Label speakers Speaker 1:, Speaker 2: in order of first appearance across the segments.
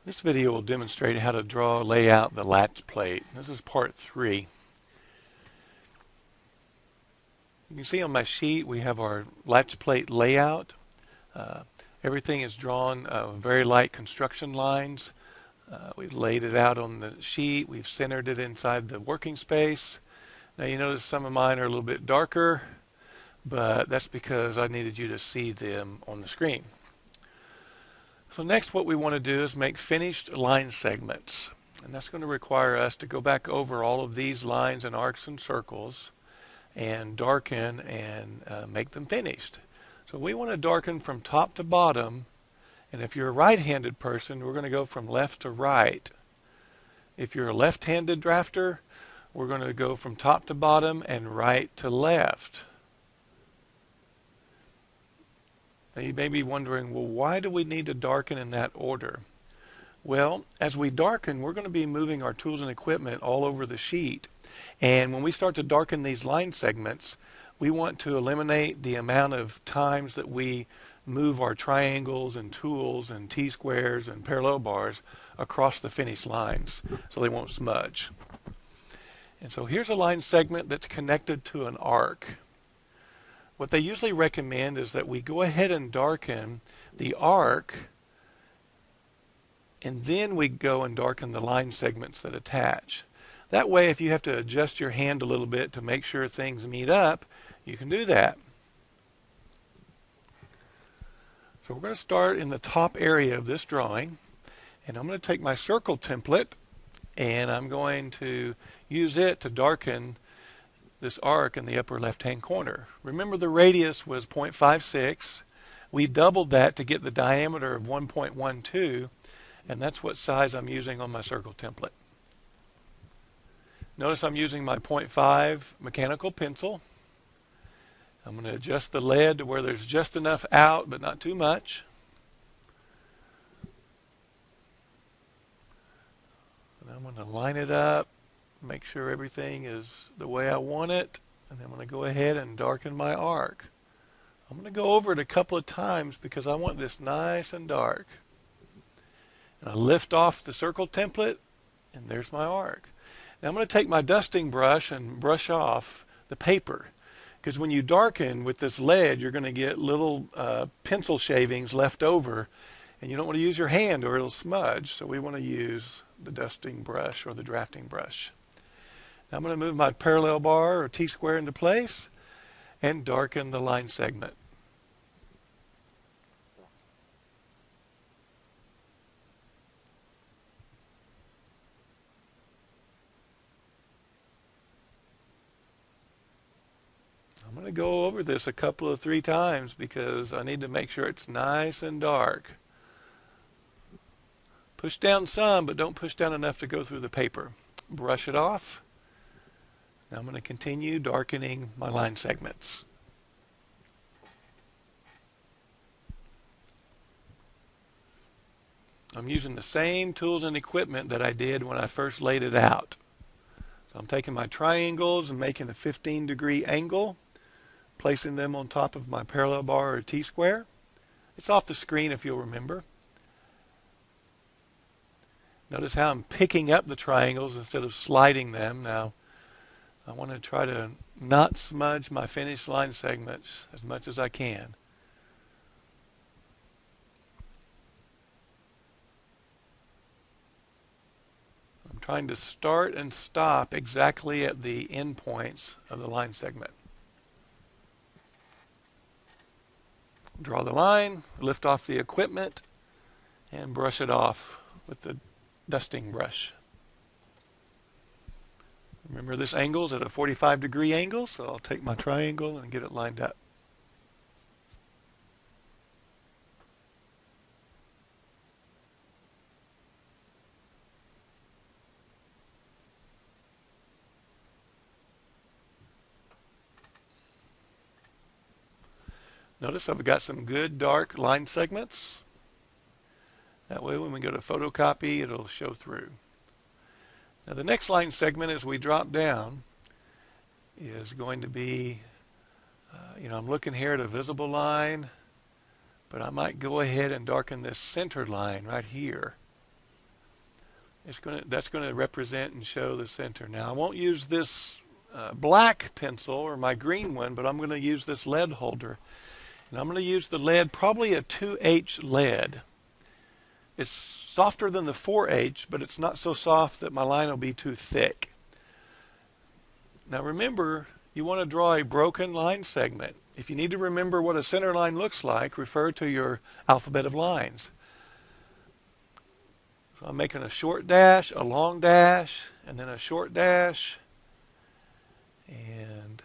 Speaker 1: This video will demonstrate how to lay out the latch plate. This is part 3. You can see on my sheet we have our latch plate layout. Uh, Everything is drawn very light construction lines. We've laid it out on the sheet. We've centered it inside the working space. Now you notice some of mine are a little bit darker, but that's because I needed you to see them on the screen. So next what we want to do is make finished line segments. And that's going to require us to go back over all of these lines and arcs and circles and darken and make them finished. So we want to darken from top to bottom, and if you're a right-handed person, we're going to go from left to right. If you're a left-handed drafter, we're going to go from top to bottom and right to left. Now you may be wondering, well, why do we need to darken in that order? Well, as we darken, we're going to be moving our tools and equipment all over the sheet. And when we start to darken these line segments, we want to eliminate the amount of times that we move our triangles and tools and T-squares and parallel bars across the finished lines so they won't smudge. And so here's a line segment that's connected to an arc. What they usually recommend is that we go ahead and darken the arc, and then we go and darken the line segments that attach. That way, if you have to adjust your hand a little bit to make sure things meet up, you can do that. So we're going to start in the top area of this drawing, and I'm going to take my circle template and I'm going to use it to darken this arc in the upper left-hand corner. Remember, the radius was 0.56. We doubled that to get the diameter of 1.12, and that's what size I'm using on my circle template. Notice I'm using my 0.5 mechanical pencil. I'm going to adjust the lead to where there's just enough out, but not too much. And I'm going to line it up, make sure everything is the way I want it, and then I'm going to go ahead and darken my arc. I'm going to go over it a couple of times because I want this nice and dark. And I lift off the circle template, and there's my arc. Now I'm going to take my dusting brush and brush off the paper, because when you darken with this lead, you're going to get little pencil shavings left over, and you don't want to use your hand or it'll smudge, so we want to use the dusting brush or the drafting brush. Now I'm going to move my parallel bar or T-square into place and darken the line segment. I'm going to go over this a couple of 3 times because I need to make sure it's nice and dark. Push down some, but don't push down enough to go through the paper. Brush it off. Now I'm going to continue darkening my line segments. I'm using the same tools and equipment that I did when I first laid it out. So I'm taking my triangles and making a 15-degree angle, placing them on top of my parallel bar or T-square. It's off the screen if you'll remember. Notice how I'm picking up the triangles instead of sliding them. Now, I want to try to not smudge my finished line segments as much as I can. I'm trying to start and stop exactly at the end points of the line segment. Draw the line, lift off the equipment, and brush it off with the dusting brush. Remember, this angle is at a 45-degree angle, so I'll take my triangle and get it lined up. Notice I've got some good dark line segments. That way when we go to photocopy, it'll show through. Now the next line segment as we drop down is going to be, I'm looking here at a visible line, but I might go ahead and darken this center line right here. That's going to represent and show the center. Now I won't use this black pencil or my green one, but I'm going to use this lead holder. And I'm going to use the lead, probably a 2H lead. It's softer than the 4H, but it's not so soft that my line will be too thick. Now remember, you want to draw a broken line segment. If you need to remember what a center line looks like, refer to your alphabet of lines. So I'm making a short dash, a long dash, and then a short dash. And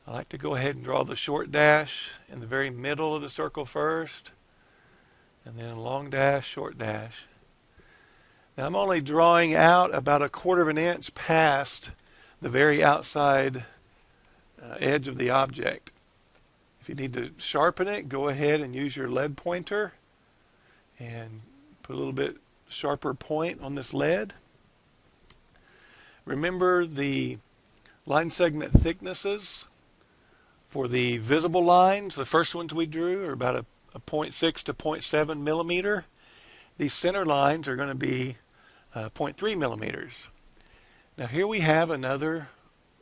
Speaker 1: I like to go ahead and draw the short dash in the very middle of the circle first, and then a long dash, short dash. Now I'm only drawing out about 1/4 of an inch past the very outside edge of the object. If you need to sharpen it, go ahead and use your lead pointer and put a little bit sharper point on this lead. Remember the line segment thicknesses for the visible lines. The first ones we drew are about a 0.6 to 0.7 millimeter. These center lines are going to be 0.3 millimeters. Now here we have another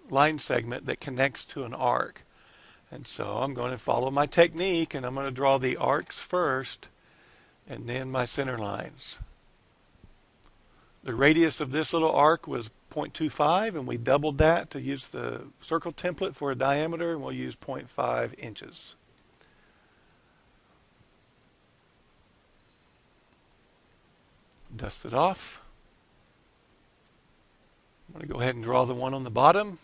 Speaker 1: line segment that connects to an arc. And so I'm going to follow my technique, and I'm going to draw the arcs first and then my center lines. The radius of this little arc was 0.25, and we doubled that to use the circle template for a diameter, and we'll use 0.5 inches. Dust it off. I'm going to go ahead and draw the one on the bottom.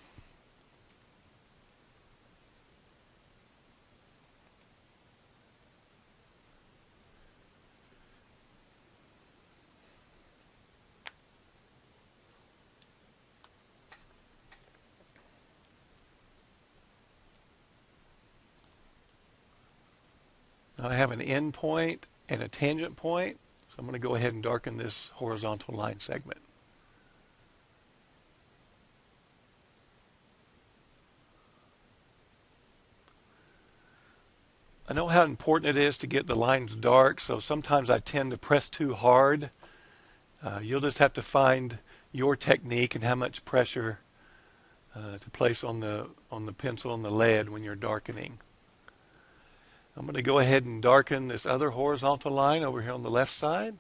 Speaker 1: Now I have an end point and a tangent point, so I'm going to go ahead and darken this horizontal line segment. I know how important it is to get the lines dark, so sometimes I tend to press too hard. You'll just have to find your technique and how much pressure to place on the pencil and the lead when you're darkening. I'm going to go ahead and darken this other horizontal line over here on the left side.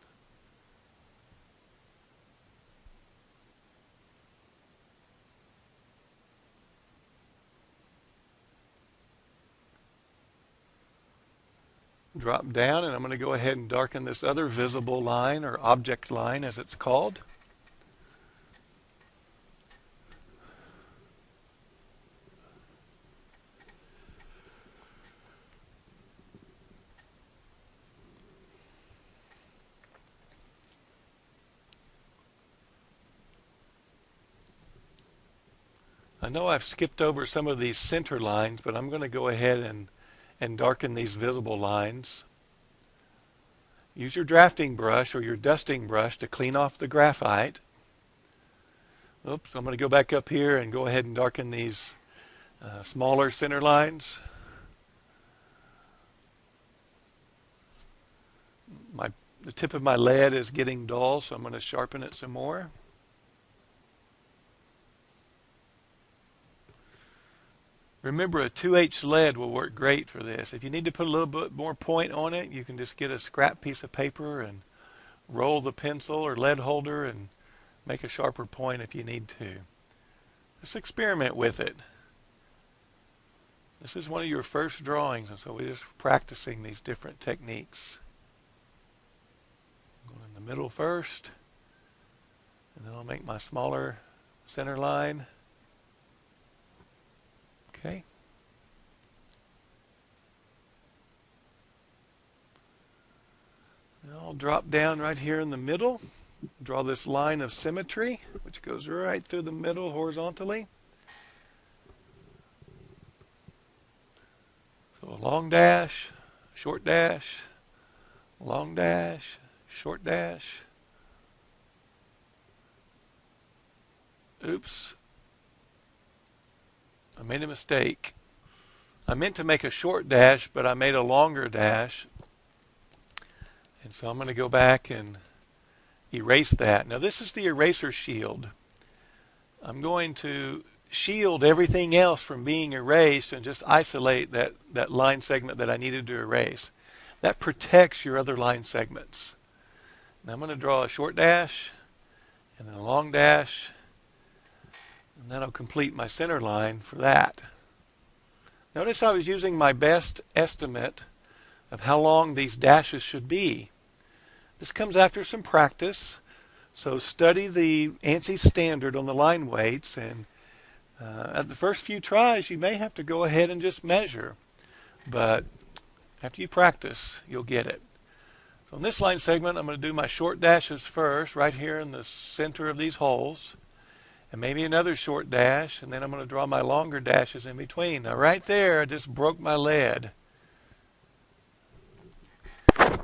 Speaker 1: Drop down, and I'm going to go ahead and darken this other visible line, or object line as it's called. I know I've skipped over some of these center lines, but I'm going to go ahead and darken these visible lines. Use your drafting brush or your dusting brush to clean off the graphite. Oops, I'm going to go back up here and go ahead and darken these smaller center lines. The tip of my lead is getting dull, so I'm going to sharpen it some more. Remember, a 2H lead will work great for this. If you need to put a little bit more point on it, you can just get a scrap piece of paper and roll the pencil or lead holder and make a sharper point if you need to. Just experiment with it. This is one of your first drawings, and so we're just practicing these different techniques. I'm going in the middle first, and then I'll make my smaller center line. Okay. Now I'll drop down right here in the middle, draw this line of symmetry, which goes right through the middle horizontally. So a long dash, short dash, long dash, short dash. Oops. I made a mistake. I meant to make a short dash, but I made a longer dash. And so I'm going to go back and erase that. Now this is the eraser shield. I'm going to shield everything else from being erased and just isolate that line segment that I needed to erase. That protects your other line segments. Now I'm going to draw a short dash and then a long dash, and that'll complete my center line for that. Notice I was using my best estimate of how long these dashes should be. This comes after some practice, so study the ANSI standard on the line weights, and at the first few tries you may have to go ahead and just measure, but after you practice you'll get it. So in this line segment I'm going to do my short dashes first right here in the center of these holes, and maybe another short dash, and then I'm going to draw my longer dashes in between. Now right there I just broke my lead.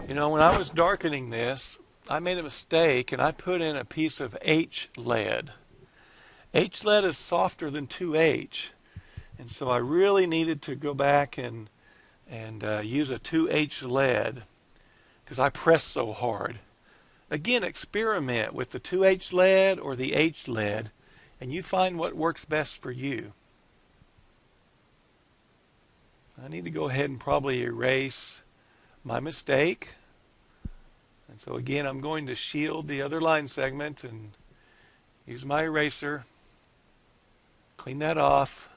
Speaker 1: You know, when I was darkening this, I made a mistake and I put in a piece of H lead. H lead is softer than 2H, and so I really needed to go back and use a 2H lead because I pressed so hard. Again, experiment with the 2H lead or the H lead, and you find what works best for you. I need to go ahead and probably erase my mistake. And so again, I'm going to shield the other line segment and use my eraser. Clean that off.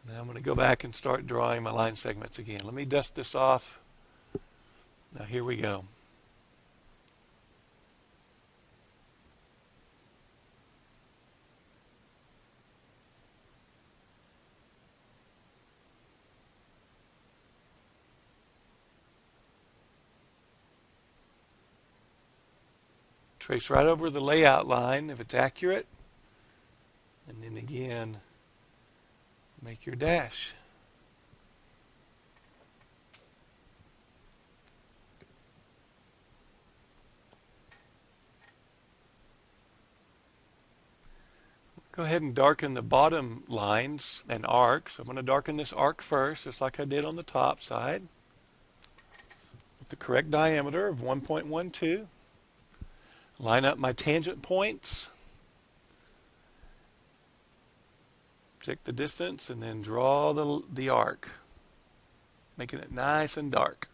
Speaker 1: Now I'm going to go back and start drawing my line segments again. Let me dust this off. Now here we go. Trace right over the layout line if it's accurate, and then again make your dash. Go ahead and darken the bottom lines and arcs. I'm going to darken this arc first, just like I did on the top side, with the correct diameter of 1.12. Line up my tangent points, check the distance, and then draw the arc, making it nice and dark.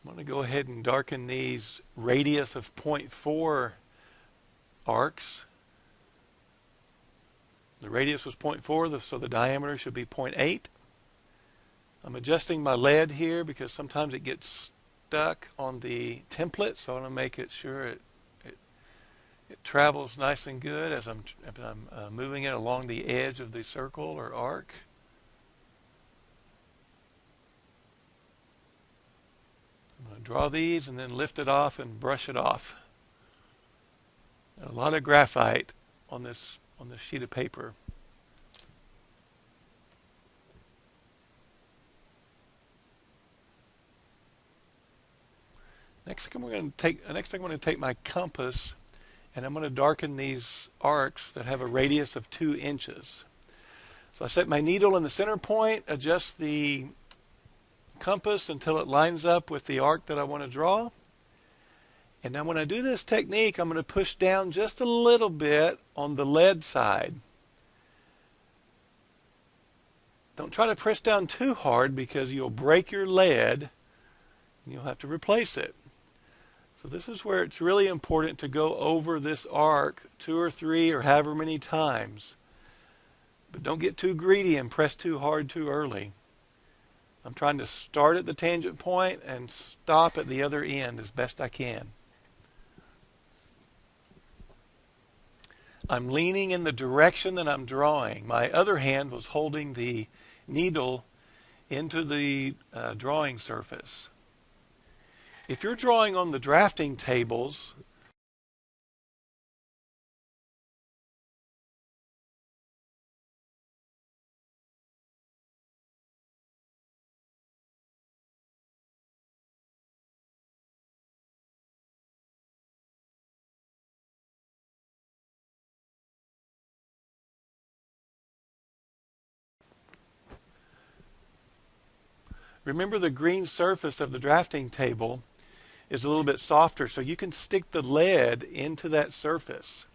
Speaker 1: I'm going to go ahead and darken these radius of 0.4 arcs. The radius was 0.4, so the diameter should be 0.8. I'm adjusting my lead here because sometimes it gets stuck on the template, so I want to make it sure it travels nice and good as I'm moving it along the edge of the circle or arc. I'm going to draw these and then lift it off and brush it off. A lot of graphite on this sheet of paper. Next thing I'm going to take my compass and I'm going to darken these arcs that have a radius of 2 inches. So I set my needle in the center point, adjust the compass until it lines up with the arc that I want to draw. And now when I do this technique, I'm going to push down just a little bit on the lead side. Don't try to press down too hard because you'll break your lead and you'll have to replace it. So this is where it's really important to go over this arc 2 or 3 or however many times. But don't get too greedy and press too hard too early. I'm trying to start at the tangent point and stop at the other end as best I can. I'm leaning in the direction that I'm drawing. My other hand was holding the needle into the drawing surface. If you're drawing on the drafting tables, Remember, the green surface of the drafting table is a little bit softer, so you can stick the lead into that surface.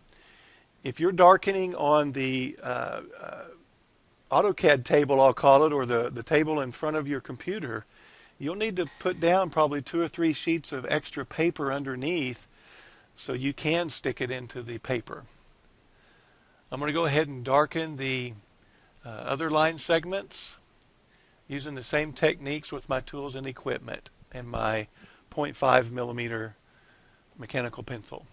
Speaker 1: If you're darkening on the AutoCAD table, I'll call it, or the table in front of your computer, you'll need to put down probably 2 or 3 sheets of extra paper underneath so you can stick it into the paper. I'm going to go ahead and darken the other line segments using the same techniques with my tools and equipment and my 0.5 millimeter mechanical pencil.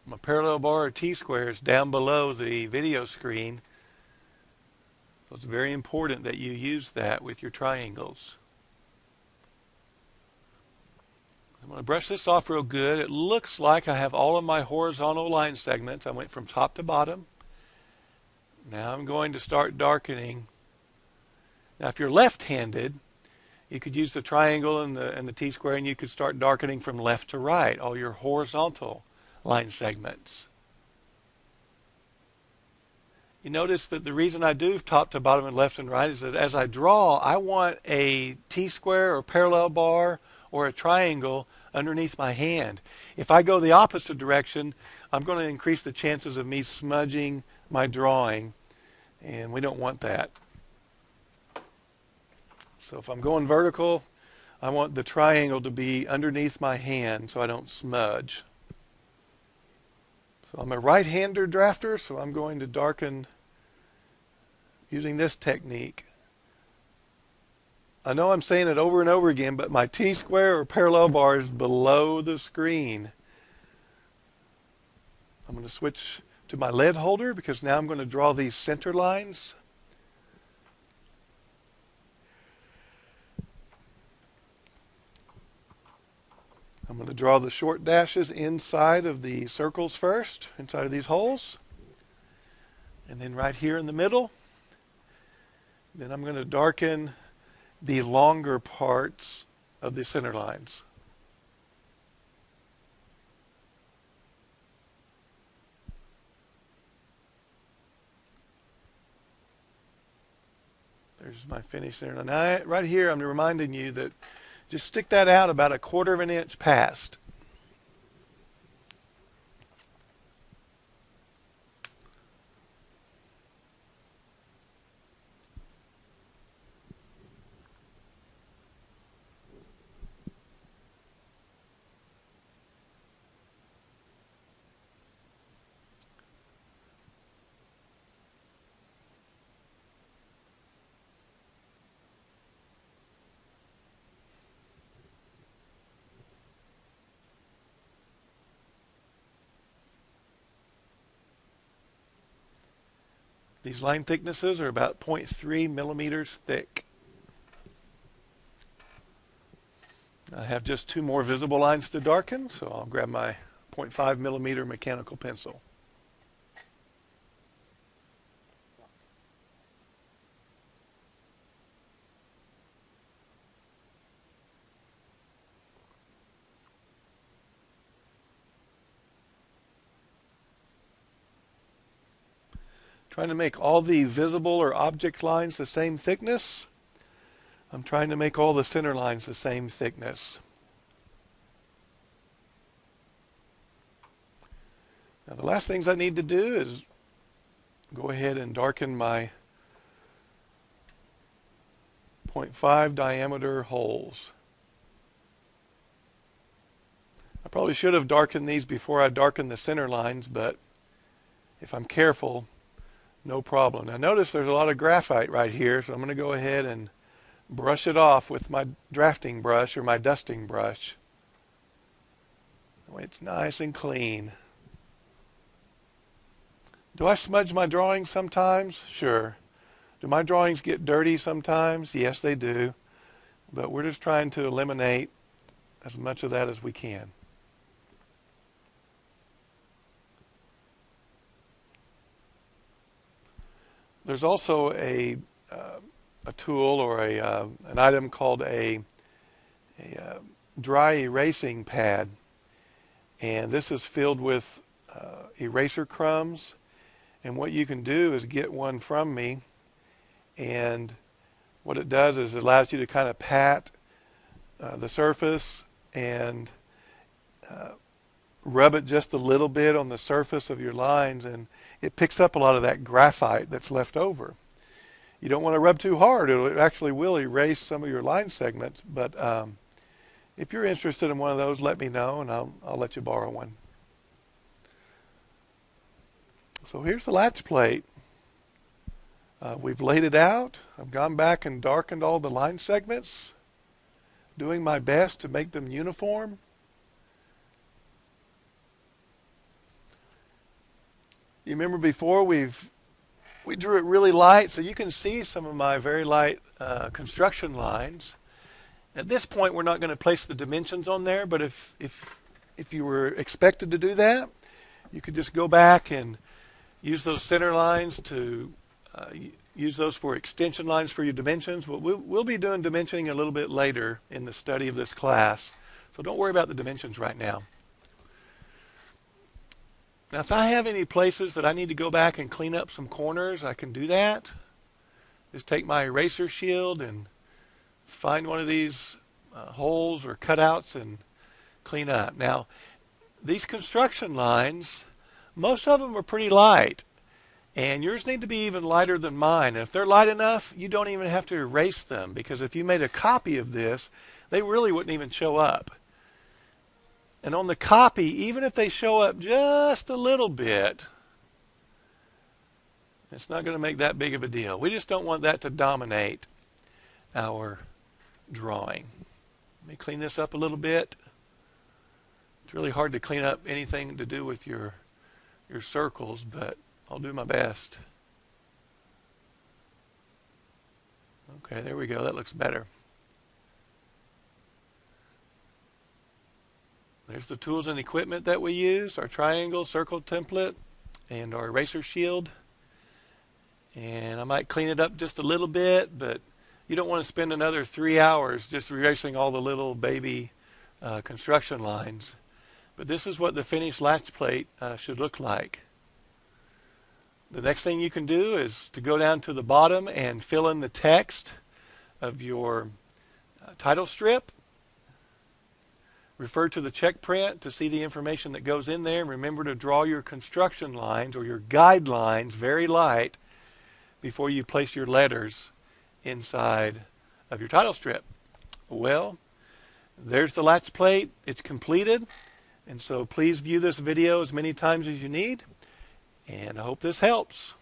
Speaker 1: My parallel bar or T-square is down below the video screen. So it's very important that you use that with your triangles. I'm going to brush this off real good. It looks like I have all of my horizontal line segments. I went from top to bottom. Now I'm going to start darkening. Now if you're left-handed, you could use the triangle and the T-square, and you could start darkening from left to right, all your horizontal line segments. You notice that the reason I do top to bottom and left and right is that as I draw, I want a T-square or parallel bar or a triangle underneath my hand. If I go the opposite direction, I'm going to increase the chances of me smudging my drawing, and we don't want that. So if I'm going vertical, I want the triangle to be underneath my hand so I don't smudge. So I'm a right-hander drafter, so I'm going to darken using this technique. I know I'm saying it over and over again, but my T-square or parallel bar is below the screen. I'm going to switch to my lead holder because now I'm going to draw these center lines. I'm going to draw the short dashes inside of the circles first, inside of these holes. And then right here in the middle. Then I'm going to darken the longer parts of the center lines. There's my finish there. Now, right here, I'm reminding you that just stick that out about 1/4 of an inch past. These line thicknesses are about 0.3 millimeters thick. I have just 2 more visible lines to darken, so I'll grab my 0.5 millimeter mechanical pencil. Trying to make all the visible or object lines the same thickness. I'm trying to make all the center lines the same thickness. Now the last things I need to do is go ahead and darken my 0.5 diameter holes. I probably should have darkened these before I darkened the center lines, but if I'm careful, no problem. Now notice there's a lot of graphite right here, so I'm going to go ahead and brush it off with my drafting brush or my dusting brush. That way it's nice and clean. Do I smudge my drawings sometimes? Sure. Do my drawings get dirty sometimes? Yes, they do. but we're just trying to eliminate as much of that as we can. There's also a tool or an item called a dry erasing pad, and this is filled with eraser crumbs. And what you can do is get one from me, and what it does is it allows you to kind of pat the surface and rub it just a little bit on the surface of your lines, and it picks up a lot of that graphite that's left over. You don't want to rub too hard. It actually will erase some of your line segments, but if you're interested in one of those, let me know, and I'll let you borrow one. So here's the latch plate. We've laid it out. I've gone back and darkened all the line segments, doing my best to make them uniform. You remember before we drew it really light, so you can see some of my very light construction lines. At this point, we're not going to place the dimensions on there, but if you were expected to do that, you could just go back and use those center lines to use those for extension lines for your dimensions. We'll be doing dimensioning a little bit later in the study of this class, so don't worry about the dimensions right now. Now, if I have any places that I need to go back and clean up some corners, I can do that. Just take my eraser shield and find one of these holes or cutouts and clean up. Now, these construction lines, most of them are pretty light, and yours need to be even lighter than mine. And if they're light enough, you don't even have to erase them, because if you made a copy of this, they really wouldn't even show up. And on the copy, even if they show up just a little bit, it's not going to make that big of a deal. We just don't want that to dominate our drawing. Let me clean this up a little bit. It's really hard to clean up anything to do with your circles, but I'll do my best. Okay, there we go. That looks better. There's the tools and equipment that we use, our triangle, circle template, and our eraser shield. And I might clean it up just a little bit, but you don't want to spend another 3 hours just erasing all the little baby construction lines. But this is what the finished latch plate should look like. The next thing you can do is to go down to the bottom and fill in the text of your title strip. Refer to the check print to see the information that goes in there. And remember to draw your construction lines or your guidelines very light before you place your letters inside of your title strip. Well, there's the latch plate. It's completed. And so please view this video as many times as you need. And I hope this helps.